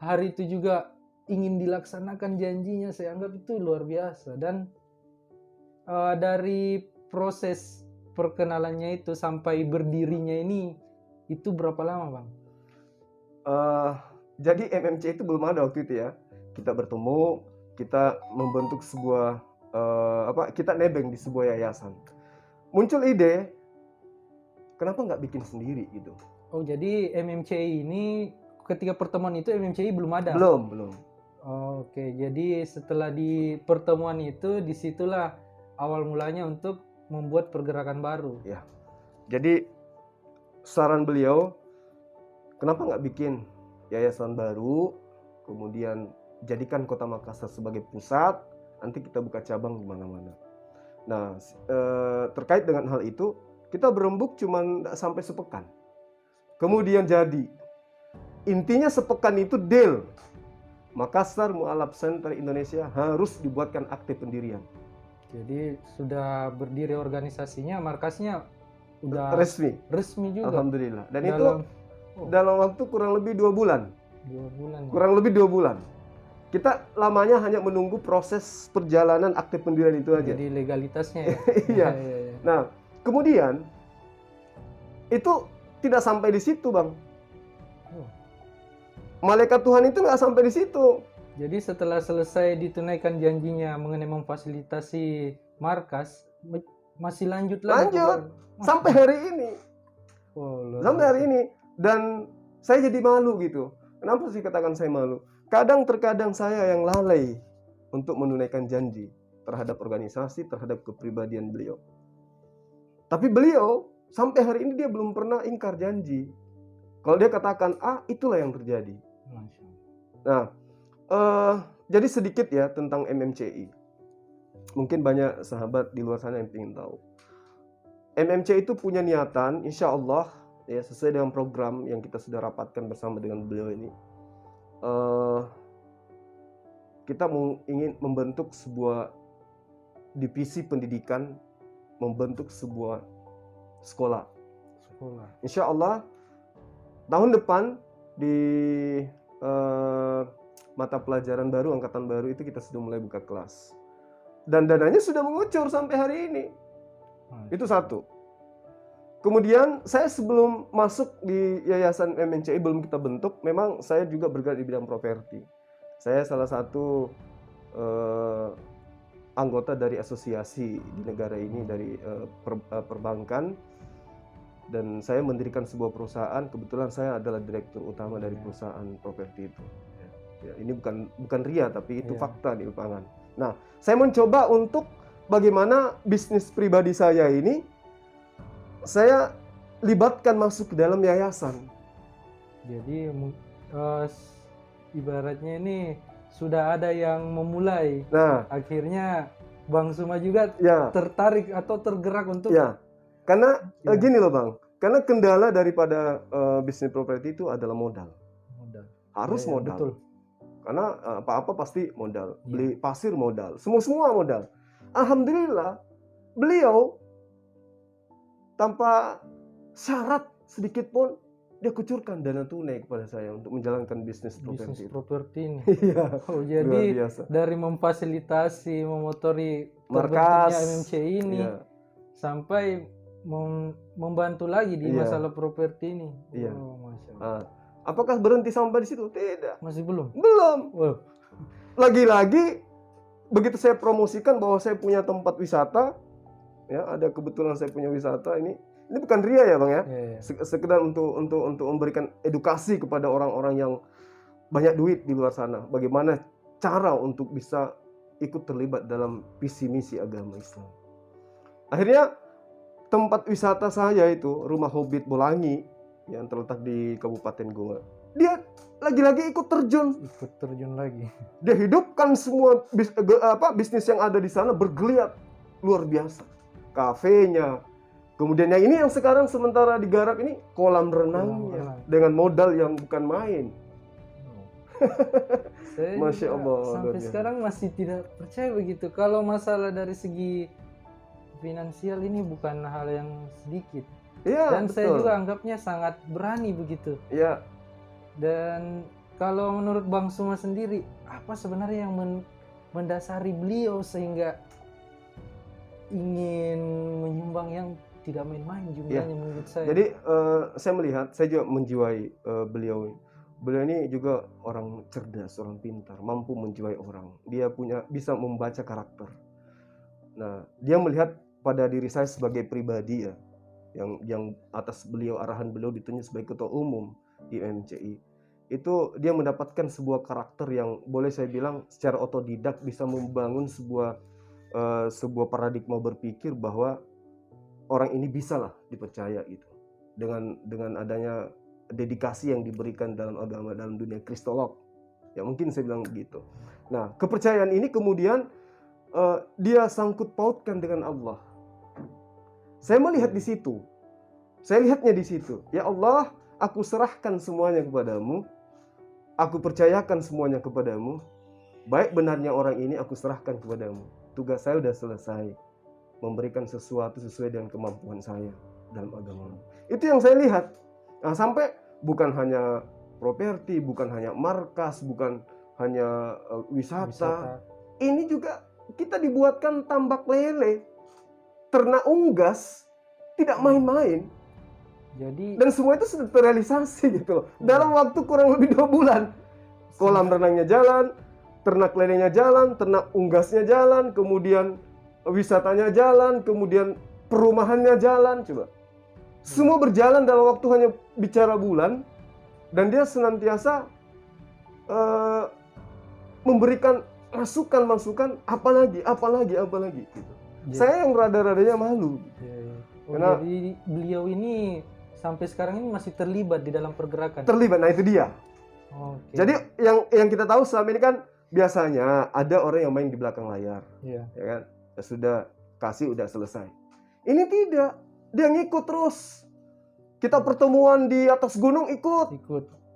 A: Hari itu juga ingin dilaksanakan janjinya, saya anggap itu luar biasa. Dan dari proses perkenalannya itu sampai berdirinya ini, itu berapa lama Bang?
B: Jadi MMC itu belum ada waktu itu ya. Kita bertemu, kita membentuk sebuah kita nebeng di sebuah yayasan. Muncul ide, kenapa nggak bikin sendiri gitu?
A: Oh, jadi MMCI ini ketika pertemuan itu MMCI belum ada?
B: Belum.
A: Oke, jadi setelah di pertemuan itu, disitulah awal mulanya untuk membuat pergerakan baru.
B: Ya, jadi saran beliau, kenapa nggak bikin yayasan baru, kemudian jadikan Kota Makassar sebagai pusat, nanti kita buka cabang di mana-mana. Nah, terkait dengan hal itu, kita berembuk cuma sampai sepekan. Kemudian jadi, intinya sepekan itu deal. Makassar Mu'alaf Center Indonesia harus dibuatkan akte pendirian.
A: Jadi sudah berdiri organisasinya, markasnya udah resmi juga.
B: Alhamdulillah. Dan itu dalam waktu kurang lebih 2 bulan.
A: 2 bulan.
B: Kurang lebih 2 bulan. Kita lamanya hanya menunggu proses perjalanan akte pendirian itu aja.
A: Jadi legalitasnya ya.
B: Iya. Nah, kemudian itu tidak sampai di situ, Bang. Malaikat Tuhan itu nggak sampai di situ.
A: Jadi setelah selesai ditunaikan janjinya mengenai memfasilitasi markas, masih lanjut lagi.
B: Sampai hari ini.
A: Oh,
B: Sampai hari ini. Dan saya jadi malu gitu. Kenapa sih katakan saya malu? Terkadang saya yang lalai untuk menunaikan janji terhadap organisasi, terhadap kepribadian beliau. Tapi beliau sampai hari ini dia belum pernah ingkar janji. Kalau dia katakan A, itulah yang terjadi. Nah, jadi sedikit ya tentang MMCI. Mungkin banyak sahabat di luar sana yang ingin tahu. MMCI itu punya niatan, insya Allah ya sesuai dengan program yang kita sudah rapatkan bersama dengan beliau ini. Kita ingin membentuk sebuah divisi pendidikan, membentuk sebuah sekolah. Insya Allah tahun depan di mata pelajaran baru, angkatan baru itu kita sudah mulai buka kelas. Dan dananya sudah mengucur sampai hari ini. Itu satu. Kemudian saya sebelum masuk di Yayasan MMCI, belum kita bentuk, memang saya juga bergerak di bidang properti. Saya salah satu anggota dari asosiasi di negara ini, dari perbankan. Dan saya mendirikan sebuah perusahaan, kebetulan saya adalah direktur utama dari perusahaan properti itu. Ya, ini bukan ria, tapi itu fakta di lapangan. Nah, saya mencoba untuk bagaimana bisnis pribadi saya ini saya libatkan masuk ke dalam yayasan.
A: Jadi ibaratnya ini sudah ada yang memulai.
B: Nah,
A: akhirnya Bang Suma juga tertarik atau tergerak untuk.
B: Karena gini loh Bang, karena kendala daripada bisnis properti itu adalah modal. Harus modal.
A: Betul.
B: Karena apa-apa pasti modal. Beli pasir modal, semua modal. Alhamdulillah, beliau tanpa syarat sedikit pun dia kucurkan dana tunai kepada saya untuk menjalankan bisnis
A: properti ini.
B: Iya.
A: Oh, jadi dari memfasilitasi, memotori terbentuknya MMCI ini sampai membantu lagi di masalah properti ini.
B: Iya.
A: Oh, Masya Allah.
B: Apakah berhenti sampai di situ? Tidak.
A: Masih belum?
B: Belum.
A: Wow.
B: Lagi-lagi begitu saya promosikan bahwa saya punya tempat wisata, ya ada kebetulan saya punya wisata ini bukan ria ya Bang ya. Sekedar untuk memberikan edukasi kepada orang-orang yang banyak duit di luar sana. Bagaimana cara untuk bisa ikut terlibat dalam visi misi agama Islam. Akhirnya tempat wisata saya itu Rumah Hobbit Bolangi yang terletak di Kabupaten Goa. Dia lagi-lagi ikut terjun
A: lagi.
B: Dia hidupkan semua bisnis yang ada di sana bergeliat luar biasa. Kafenya. Kemudian yang ini yang sekarang sementara digarap ini kolam renangnya dengan modal yang bukan main.
A: Saya
B: Masya Allah.
A: Sampai sekarang masih tidak percaya begitu. Kalau masalah dari segi finansial ini bukan hal yang sedikit.
B: Ya,
A: dan
B: betul.
A: Saya juga anggapnya sangat berani begitu.
B: Ya.
A: Dan kalau menurut Bang Suma sendiri, apa sebenarnya yang mendasari beliau sehingga ingin menyumbang yang tidak main-main jumlahnya menurut saya?
B: Jadi saya melihat, saya juga menjiwai beliau. Beliau ini juga orang cerdas, orang pintar, mampu menjiwai orang. Dia bisa membaca karakter. Nah, dia melihat pada diri saya sebagai pribadi ya, yang atas arahan beliau ditunjuk sebagai ketua umum di MMCI. Itu dia mendapatkan sebuah karakter yang boleh saya bilang secara otodidak bisa membangun sebuah paradigma berpikir bahwa orang ini bisalah dipercaya gitu. Dengan adanya dedikasi yang diberikan dalam agama, dalam dunia kristolog. Ya mungkin saya bilang begitu. Nah, kepercayaan ini kemudian dia sangkut pautkan dengan Allah. Saya melihat di situ. Saya lihatnya di situ. Ya Allah, aku serahkan semuanya kepadamu. Aku percayakan semuanya kepadamu. Baik benarnya orang ini aku serahkan kepadamu. Tugas saya sudah selesai. Memberikan sesuatu sesuai dengan kemampuan saya dalam agama. Itu yang saya lihat. Nah, sampai bukan hanya properti, bukan hanya markas, bukan hanya wisata. Ini juga kita dibuatkan tambak lele, ternak unggas, tidak main-main. Dan semua itu sudah terrealisasi gitu loh. Dalam waktu kurang lebih 2 bulan. Kolam renangnya jalan, ternak lelenya jalan, ternak unggasnya jalan, kemudian wisatanya jalan, kemudian perumahannya jalan. Coba. Semua berjalan dalam waktu hanya bicara bulan, dan dia senantiasa memberikan masukan-masukan, apalagi gitu.
A: Jadi-
B: Saya yang rada-radanya malu.
A: Ya, ya. Oh,
B: Karena-
A: jadi beliau ini sampai sekarang ini masih terlibat di dalam pergerakan.
B: Terlibat, nah itu dia.
A: Oke.
B: Jadi yang kita tahu selama ini kan biasanya ada orang yang main di belakang layar,
A: Iya.
B: ya kan? Ya sudah kasih udah selesai. Ini tidak, dia ngikut terus. Kita pertemuan di atas gunung ikut.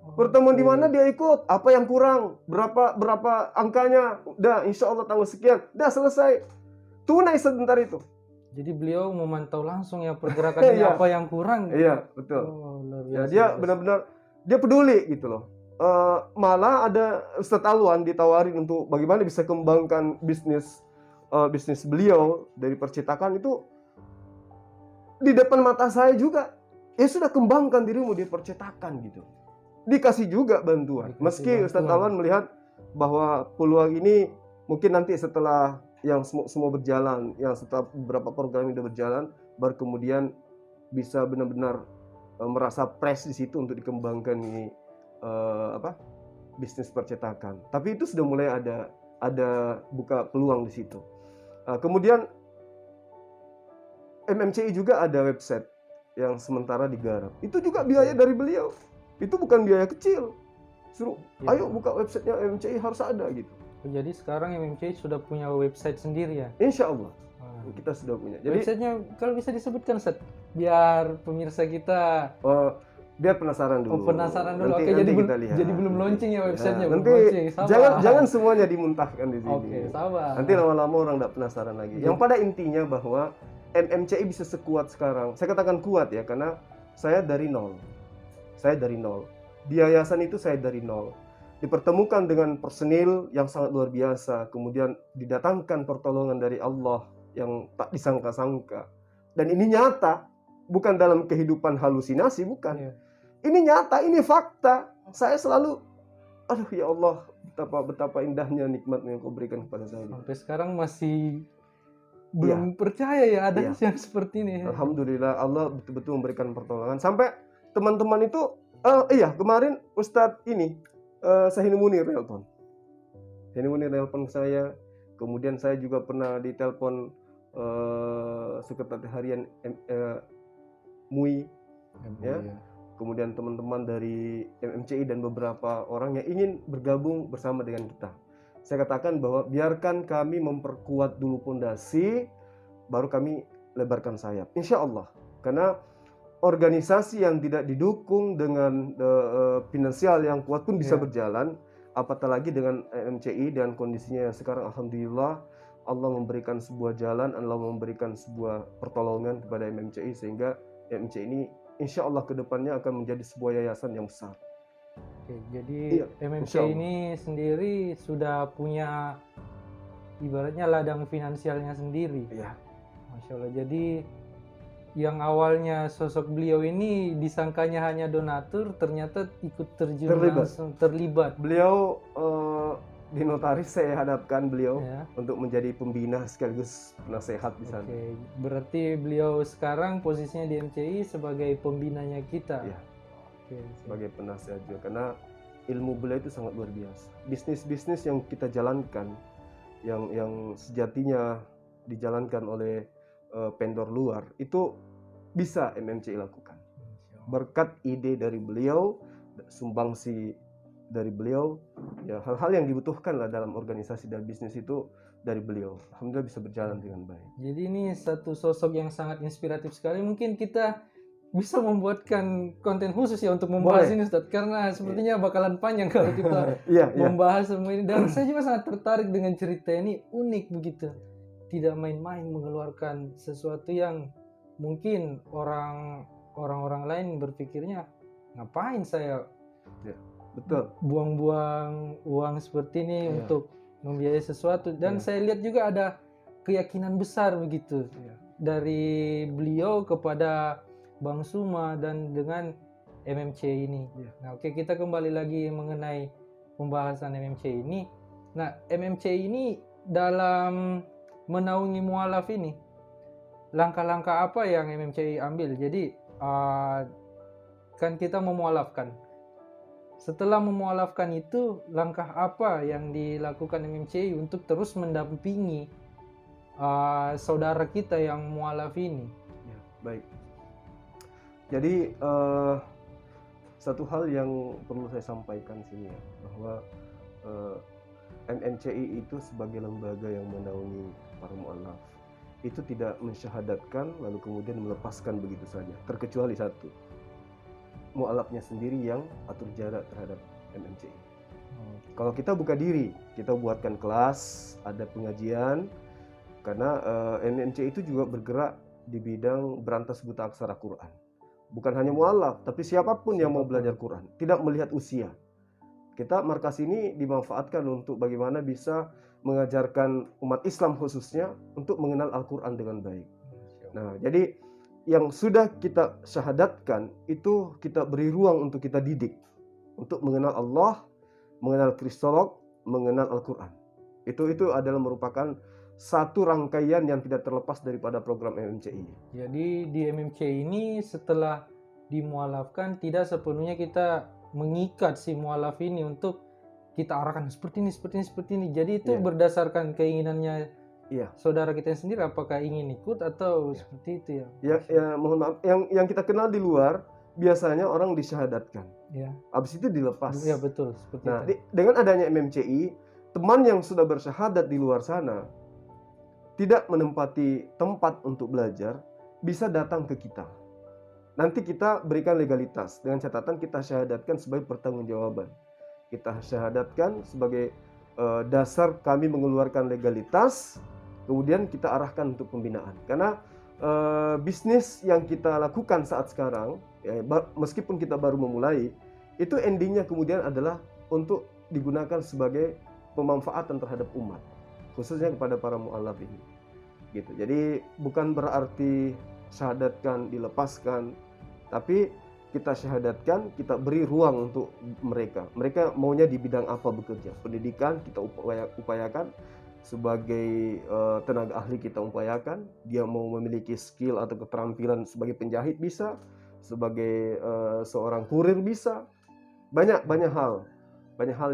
B: Pertemuan di mana dia ikut, apa yang kurang, berapa angkanya, udah insya Allah tanggal sekian, udah selesai, tunai sebentar itu.
A: Jadi beliau memantau langsung ya pergerakannya
B: Iya.
A: apa yang kurang.
B: Iya betul.
A: Oh, luar
B: Ya
A: biasa,
B: dia
A: luar biasa.
B: benar-benar dia peduli gitu loh. Malah ada Ustadz Alwan ditawarin untuk bagaimana bisa kembangkan bisnis beliau dari percetakan itu di depan mata saya juga. Ya sudah kembangkan dirimu di percetakan gitu. Dikasih juga bantuan.
A: Dikasih
B: Meski
A: bantuan.
B: Ustadz Alwan melihat bahwa peluang ini mungkin nanti setelah yang semua berjalan, yang setelah beberapa program itu berjalan, baru kemudian bisa benar-benar merasa fresh di situ untuk dikembangkan ini bisnis percetakan. Tapi itu sudah mulai ada buka peluang di situ. Kemudian MMCI juga ada website yang sementara digarap. Itu juga biaya dari beliau. Itu bukan biaya kecil. Suruh,
A: Ya.
B: ayo buka websitenya MMCI harus ada gitu.
A: Jadi sekarang MMCI sudah punya website sendiri ya.
B: Insya Allah
A: Wah.
B: kita sudah punya. Jadi
A: Websitenya kalau bisa disebutkan Set, biar pemirsa kita
B: biar penasaran dulu.
A: penasaran dulu.
B: Nanti,
A: Oke,
B: nanti kita lihat.
A: jadi belum launching ya websitenya.
B: Ya,
A: belum
B: nanti
A: launching. Sabar.
B: jangan semuanya dimuntahkan di sini.
A: Oke, sabar.
B: Nanti lama-lama orang tidak penasaran lagi. Yang pada intinya bahwa MMCI bisa sekuat sekarang. Saya katakan kuat ya, karena saya dari nol. Di yayasan itu saya dari nol. Dipertemukan dengan personil yang sangat luar biasa. Kemudian didatangkan pertolongan dari Allah yang tak disangka-sangka. Dan ini nyata. Bukan dalam kehidupan halusinasi, bukan.
A: Iya.
B: Ini nyata, ini fakta. Saya selalu, aduh ya Allah, betapa indahnya nikmatmu yang kau berikan kepada saya.
A: Sampai sekarang masih belum percaya ya ada yang seperti ini.
B: Alhamdulillah Allah betul-betul memberikan pertolongan. Sampai teman-teman itu, kemarin Ustadz ini, Sahini Munir nelpon. Sahini Munir nelpon saya. Kemudian saya juga pernah ditelepon Sekretariat Harian MUI. Ya. Kemudian teman-teman dari MMCI dan beberapa orang yang ingin bergabung bersama dengan kita. Saya katakan bahwa biarkan kami memperkuat dulu fondasi, baru kami lebarkan sayap. Insya Allah. Karena organisasi yang tidak didukung dengan finansial yang kuat pun bisa berjalan. Apatah lagi dengan MMCI dan kondisinya yang sekarang alhamdulillah Allah memberikan sebuah jalan, Allah memberikan sebuah pertolongan kepada MMCI sehingga MMCI ini insya Allah kedepannya akan menjadi sebuah yayasan yang besar.
A: Oke, jadi MMCI ini sendiri sudah punya ibaratnya ladang finansialnya sendiri.
B: Iya.
A: Masya Allah. Jadi yang awalnya sosok beliau ini disangkanya hanya donatur, ternyata ikut terjun langsung terlibat.
B: Beliau di notaris saya hadapkan beliau untuk menjadi pembina sekaligus penasehat di sana.
A: Oke, berarti beliau sekarang posisinya di MCI sebagai pembinanya kita.
B: Iya.
A: Oke,
B: sebagai penasehat juga karena ilmu beliau itu sangat luar biasa. Bisnis-bisnis yang kita jalankan, yang sejatinya dijalankan oleh vendor luar itu bisa MMCI lakukan. Berkat ide dari beliau, sumbangsi dari beliau, ya hal-hal yang dibutuhkan lah dalam organisasi dan bisnis itu dari beliau. Alhamdulillah bisa berjalan dengan baik.
A: Jadi ini satu sosok yang sangat inspiratif sekali. Mungkin kita bisa membuatkan konten khusus ya untuk membahas ini Ustadz, karena sepertinya bakalan panjang kalau kita membahas semua ini. Dan saya juga sangat tertarik dengan cerita ini, unik begitu. Tidak main-main mengeluarkan sesuatu yang mungkin orang-orang lain berpikirnya ngapain saya buang-buang uang seperti ini untuk membiayai sesuatu. Dan saya lihat juga ada keyakinan besar begitu dari beliau kepada Bang Suma dan dengan MMCI ini. Nah, oke, kita kembali lagi mengenai pembahasan MMCI ini. Nah, MMCI ini dalam menaungi mualaf ini, langkah-langkah apa yang MMCI ambil? Jadi uh, kan kita memualafkan. Setelah memualafkan itu, langkah apa yang dilakukan MMCI untuk terus mendampingi saudara kita yang mualaf ini?
B: Ya, baik. Jadi satu hal yang perlu saya sampaikan sini ya, bahwa MMCI itu sebagai lembaga yang menaungi para mualaf itu tidak mensyahadatkan lalu kemudian melepaskan begitu saja, terkecuali satu, mualafnya sendiri yang atur jarak terhadap MMCI. Kalau kita buka diri, kita buatkan kelas, ada pengajian, karena MMCI itu juga bergerak di bidang berantas buta aksara Quran. Bukan hanya mualaf, tapi siapapun yang mau belajar Quran, tidak melihat usia. Kita markas ini dimanfaatkan untuk bagaimana bisa mengajarkan umat Islam khususnya untuk mengenal Al-Quran dengan baik. Nah, jadi yang sudah kita syahadatkan itu kita beri ruang untuk kita didik, untuk mengenal Allah, mengenal Kristolog, mengenal Al-Quran. Itu adalah merupakan satu rangkaian yang tidak terlepas daripada program MMCI.
A: Jadi di MMCI ini setelah dimualafkan tidak sepenuhnya kita mengikat si mualaf ini untuk kita arahkan seperti ini. Jadi itu berdasarkan keinginannya saudara kita sendiri, apakah ingin ikut atau seperti itu ya?
B: Ya, mohon maaf. Yang kita kenal di luar biasanya orang disyahadatkan.
A: Ya.
B: Habis itu dilepas.
A: Ya betul. Seperti
B: nah,
A: itu.
B: Dengan adanya MMCI, teman yang sudah bersyahadat di luar sana tidak menempati tempat untuk belajar bisa datang ke kita. Nanti kita berikan legalitas dengan catatan kita syahadatkan sebagai pertanggungjawaban. Kita syahadatkan sebagai dasar kami mengeluarkan legalitas, kemudian kita arahkan untuk pembinaan. Karena bisnis yang kita lakukan saat sekarang, ya, meskipun kita baru memulai, itu endingnya kemudian adalah untuk digunakan sebagai pemanfaatan terhadap umat, khususnya kepada para mu'alaf ini. Gitu. Jadi bukan berarti syahadatkan dilepaskan, tapi kita syahadatkan, kita beri ruang untuk mereka. Mereka maunya di bidang apa bekerja? Pendidikan kita upayakan, sebagai tenaga ahli kita upayakan. Dia mau memiliki skill atau keterampilan sebagai penjahit bisa, sebagai seorang kurir bisa. Banyak hal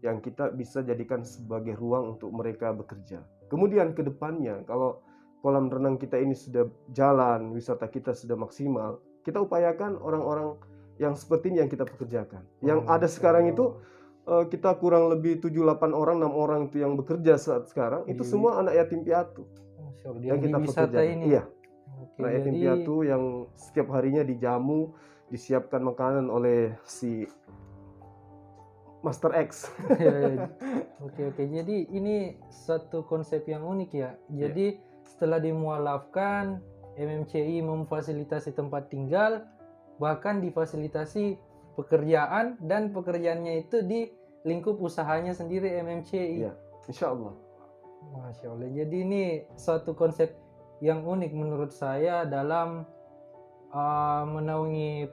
B: yang kita bisa jadikan sebagai ruang untuk mereka bekerja. Kemudian ke depannya, kalau kolam renang kita ini sudah jalan, wisata kita sudah maksimal, kita upayakan orang-orang yang seperti ini yang kita pekerjakan. Yang ada sekarang itu kita kurang lebih 7-8 orang, 6 orang itu yang bekerja saat sekarang, itu semua anak yatim piatu yang kita pekerjakan.
A: Ini.
B: Iya. Anak yatim piatu yang setiap harinya dijamu, disiapkan makanan oleh si Master X.
A: Oke. Jadi ini satu konsep yang unik ya. Jadi setelah dimualafkan, MMCI memfasilitasi tempat tinggal, bahkan difasilitasi pekerjaan, dan pekerjaannya itu di lingkup usahanya sendiri MMCI.
B: Ya, insya Allah.
A: Masya Allah. Jadi ini suatu konsep yang unik menurut saya dalam menaungi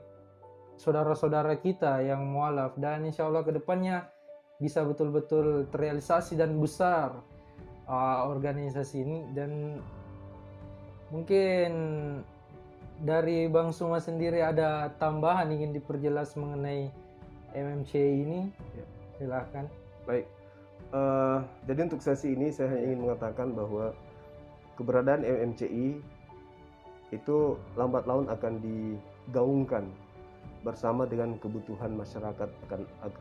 A: saudara-saudara kita yang mualaf, dan insya Allah kedepannya bisa betul-betul terrealisasi dan besar organisasi ini. Dan mungkin dari Bang Suma sendiri ada tambahan ingin diperjelas mengenai MMCI ini? Silahkan.
B: Baik. Jadi untuk sesi ini saya hanya ingin mengatakan bahwa keberadaan MMCI itu lambat laun akan digaungkan bersama dengan kebutuhan masyarakat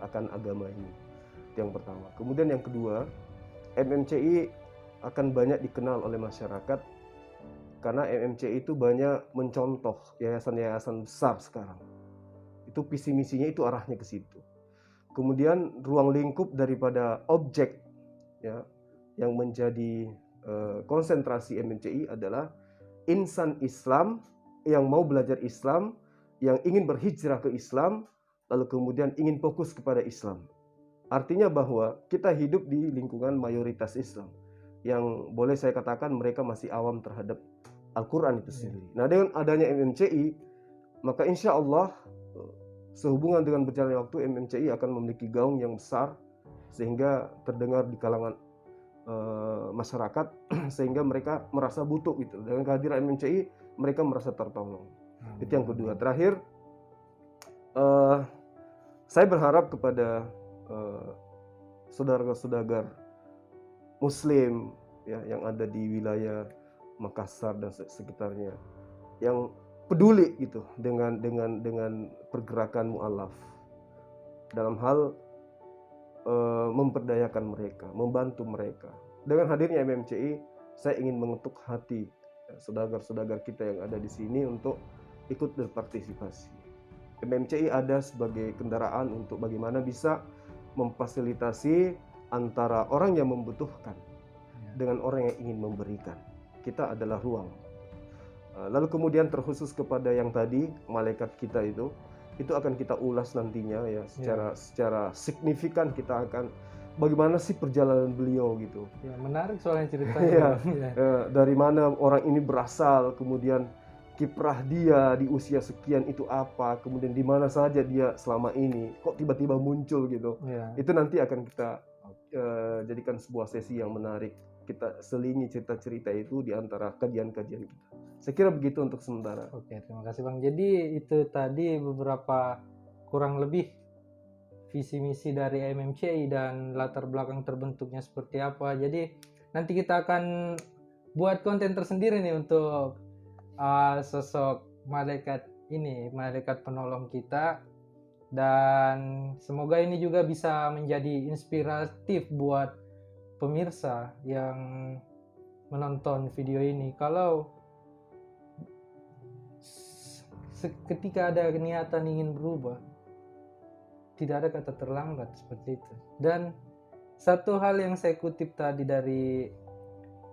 B: akan agama ini. Itu yang pertama. Kemudian yang kedua, MMCI akan banyak dikenal oleh masyarakat karena MMCI itu banyak mencontoh yayasan-yayasan besar sekarang. Itu visi misinya itu arahnya ke situ. Kemudian ruang lingkup daripada objek ya yang menjadi konsentrasi MMCI adalah insan Islam yang mau belajar Islam, yang ingin berhijrah ke Islam, lalu kemudian ingin fokus kepada Islam. Artinya bahwa kita hidup di lingkungan mayoritas Islam, yang boleh saya katakan mereka masih awam terhadap Al-Quran itu sendiri. Nah, dengan adanya MMCI, maka insya Allah sehubungan dengan berjalannya waktu, MMCI akan memiliki gaung yang besar sehingga terdengar di kalangan masyarakat, sehingga mereka merasa butuh gitu. Dengan kehadiran MMCI, mereka merasa tertolong. Itu yang kedua. Terakhir, saya berharap kepada saudara-saudara Muslim ya, yang ada di wilayah Makassar dan sekitarnya, yang peduli gitu dengan pergerakan mu'alaf dalam hal memperdayakan mereka, membantu mereka. Dengan hadirnya MMCI, saya ingin mengetuk hati saudara-saudara kita yang ada di sini untuk ikut berpartisipasi. MMCI ada sebagai kendaraan untuk bagaimana bisa memfasilitasi antara orang yang membutuhkan dengan orang yang ingin memberikan. Kita adalah ruang. Lalu kemudian terkhusus kepada yang tadi, malaikat kita itu akan kita ulas nantinya ya, secara signifikan kita akan bagaimana sih perjalanan beliau gitu.
A: Ya, menarik soalnya ceritanya.
B: Dari mana orang ini berasal, kemudian kiprah dia di usia sekian itu apa, kemudian di mana saja dia selama ini, kok tiba-tiba muncul gitu. Itu nanti akan kita jadikan sebuah sesi yang menarik. Kita selingi cerita-cerita itu di antara kajian-kajian kita. Saya kira begitu untuk sementara.
A: Oke, terima kasih Bang. Jadi itu tadi beberapa kurang lebih visi misi dari MMCI dan latar belakang terbentuknya seperti apa. Jadi nanti kita akan buat konten tersendiri nih untuk sosok malaikat ini, malaikat penolong kita, dan semoga ini juga bisa menjadi inspiratif buat pemirsa yang menonton video ini. Kalau ketika ada niatan ingin berubah, tidak ada kata terlambat seperti itu. Dan satu hal yang saya kutip tadi dari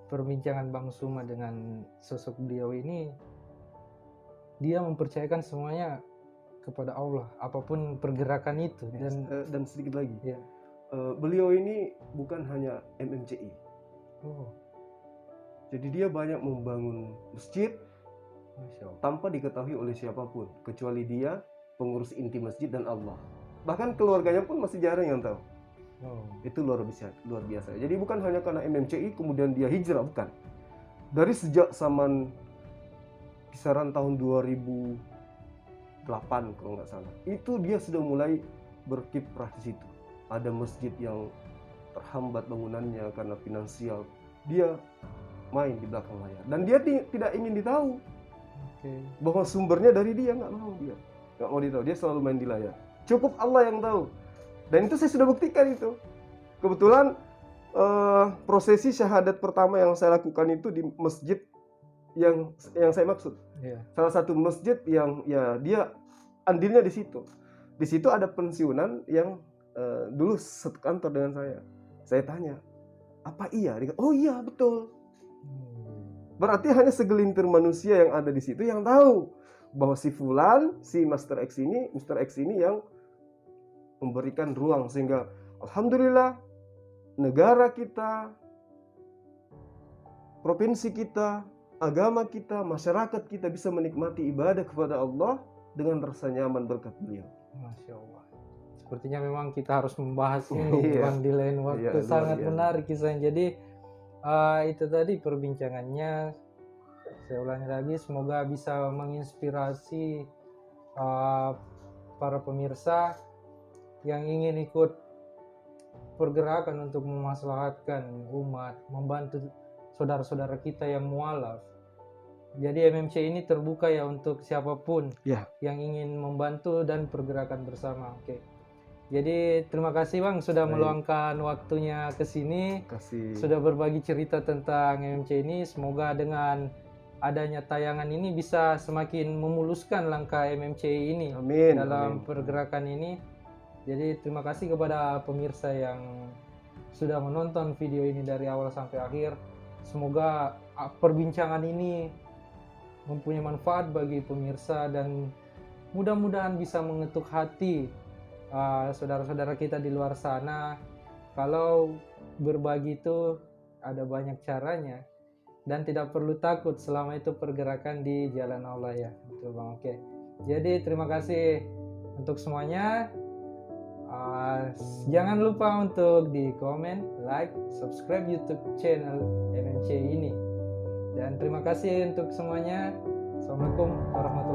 A: perbincangan Bang Suma dengan sosok beliau ini, dia mempercayakan semuanya kepada Allah, apapun pergerakan itu.
B: Dan sedikit lagi, beliau ini bukan hanya MMCI. Jadi dia banyak membangun masjid tanpa diketahui oleh siapapun, kecuali dia, pengurus inti masjid, dan Allah. Bahkan keluarganya pun masih jarang yang tahu. Itu luar biasa. Jadi bukan hanya karena MMCI kemudian dia hijrah, bukan. Dari sejak zaman kisaran tahun 2008 kalau nggak salah, itu dia sudah mulai berkiprah di situ. Ada masjid yang terhambat bangunannya karena finansial, dia main di belakang layar, dan dia tidak ingin ditahu bahwa sumbernya dari dia. Nggak mau ditahu, dia selalu main di layar. Cukup Allah yang tahu. Dan itu saya sudah buktikan itu. Kebetulan prosesi syahadat pertama yang saya lakukan itu di masjid yang saya maksud. Salah satu masjid yang dia andilnya di situ. Di situ ada pensiunan yang dulu sekantor dengan saya. Saya tanya, apa iya? Dia kata, oh iya betul. Berarti hanya segelintir manusia yang ada di situ yang tahu bahwa si Fulan, si Mr. X ini yang memberikan ruang, sehingga alhamdulillah negara kita, provinsi kita, agama kita, masyarakat kita bisa menikmati ibadah kepada Allah dengan rasa nyaman berkat beliau.
A: Masya Allah. Sepertinya memang kita harus membahas ini Bang di lain waktu. Sangat menarik kisahnya. Jadi itu tadi perbincangannya. Saya ulangi lagi, semoga bisa menginspirasi para pemirsa yang ingin ikut pergerakan untuk memaslahatkan umat, membantu saudara-saudara kita yang mualaf. Jadi MMC ini terbuka ya untuk siapapun yang ingin membantu dan pergerakan bersama. Jadi terima kasih Bang sudah meluangkan waktunya ke sini. Sudah berbagi cerita tentang MMC ini. Semoga dengan adanya tayangan ini bisa semakin memuluskan langkah MMC ini dalam pergerakan ini. Jadi terima kasih kepada pemirsa yang sudah menonton video ini dari awal sampai akhir. Semoga perbincangan ini mempunyai manfaat bagi pemirsa dan mudah-mudahan bisa mengetuk hati saudara-saudara kita di luar sana. Kalau berbagi itu ada banyak caranya dan tidak perlu takut selama itu pergerakan di jalan Allah ya. Betul Bang. Jadi terima kasih untuk semuanya. Jangan lupa untuk di komen, like, subscribe YouTube channel MMC ini. Dan terima kasih untuk semuanya. Assalamualaikum warahmatullahi